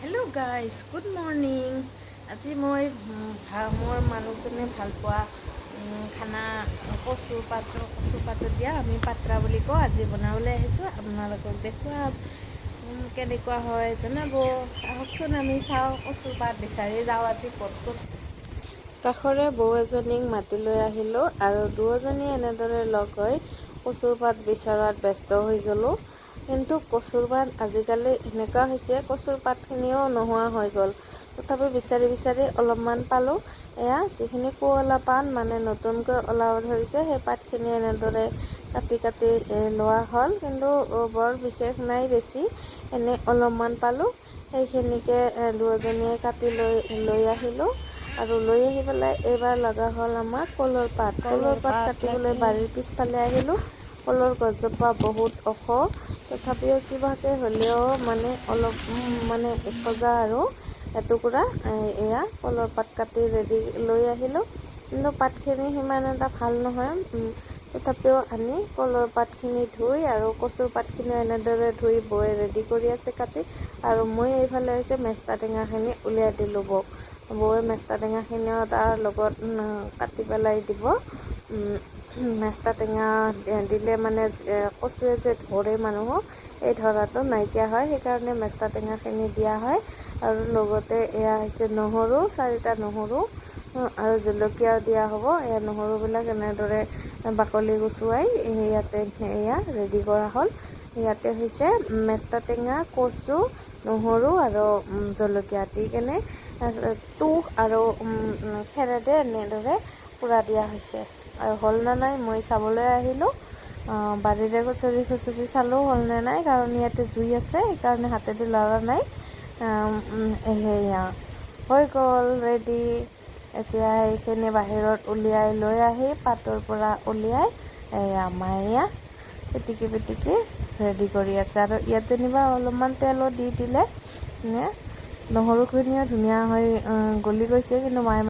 Hello' guys, good morning. আজি মই মোৰ মানুহজনে ভাল পোৱা খানা কচু পাতত দিয়া আমি পাত্ৰা বুলি কওঁ। আজি বনাবলৈ আহিছোঁ, আপোনালোকক দেখুৱাম কেনেকুৱা হয় জনাব। আহকচোন আমি চাওঁ, কচু পাত বিচাৰি যাওঁ আজি ক'ত ক'ত। কাষৰে বৌ এজনীক মাতি লৈ আহিলোঁ আৰু দুয়োজনী এনেদৰে লগ হৈ কচুৰ পাত বিচৰাত ব্যস্ত হৈ গ'লোঁ। কিন্তু কচুৰ পাত আজিকালি এনেকুৱা হৈছে, কচুৰ পাতখিনিও নোহোৱা হৈ গ'ল। তথাপি বিচাৰি বিচাৰি অলপমান পালোঁ। এয়া যিখিনি পুৰণা পাত মানে নতুনকৈ ওলাব ধৰিছে, সেই পাতখিনি এনেদৰে কাটি কাটি লোৱা হ'ল। কিন্তু বৰ বিশেষ নাই, বেছি এনেই অলপমান পালোঁ। সেইখিনিকে দুয়োজনীয়ে কাটি লৈ আহিলোঁ আৰু লৈ আহি পেলাই এইবাৰ লগা হ'ল আমাৰ কলৰ পাত কাটিবলৈ বাৰীৰ পিছফালে আহিলোঁ। কলৰ গছজোপা বহুত ওখ, তথাপিও কিবাকৈ হ'লেও মানে অলপ মানে এসজা আৰু এটুকুৰা এয়া কলৰ পাত কাটি ৰেডি লৈ আহিলোঁ। কিন্তু পাতখিনি সিমান এটা ভাল নহয়, তথাপিও আনি কলৰ পাতখিনি ধুই আৰু কচুৰ পাতখিনিও এনেদৰে ধুই বৈ ৰেডি কৰি আছে কাটি। আৰু মই এইফালে হৈছে মেষ্টা টেঙাখিনি উলিয়াই দিলোঁ বৌক। বৌয়ে মেষ্টা টেঙাখিনিও তাৰ লগত কাটি পেলাই দিব। মেষ্টা টেঙা দিলে মানে কচুৱে যে ধৰে মানুহক, এই ধৰাটো নাইকিয়া হয়, সেইকাৰণে মেষ্টা টেঙাখিনি দিয়া হয়। আৰু লগতে এয়া হৈছে নহৰু, 4টা নহৰু আৰু জলকীয়াও দিয়া হ'ব। এয়া নহৰুবিলাক এনেদৰে বাকলি গুচুৱাই ইয়াতে এয়া ৰেডি কৰা হ'ল। ইয়াতে হৈছে মেষ্টা টেঙা, কচু, নহৰু আৰু জলকীয়া দি কেনে তুঁহ আৰু খেৰেৰে এনেদৰে পুৰা দিয়া হৈছে। আৰু হ'ল নে নাই মই চাবলৈ আহিলোঁ। বাৰীৰে খুচৰি চালোঁ হ'ল নে নাই, কাৰণ ইয়াতে জুই আছে, সেইকাৰণে হাতেদি লৰা নাই। সেয়া হৈ গ'ল ৰেডি। এতিয়া এইখিনি বাহিৰত উলিয়াই লৈ আহি পাতৰ পৰা উলিয়াই মায়ে পিটিকি ৰেডি কৰি আছে। আৰু ইয়াত যেনিবা অলপমান তেলো দি দিলে নহৰুখিনিও ধুনীয়া হৈ গলি গৈছে, কিন্তু মায়ে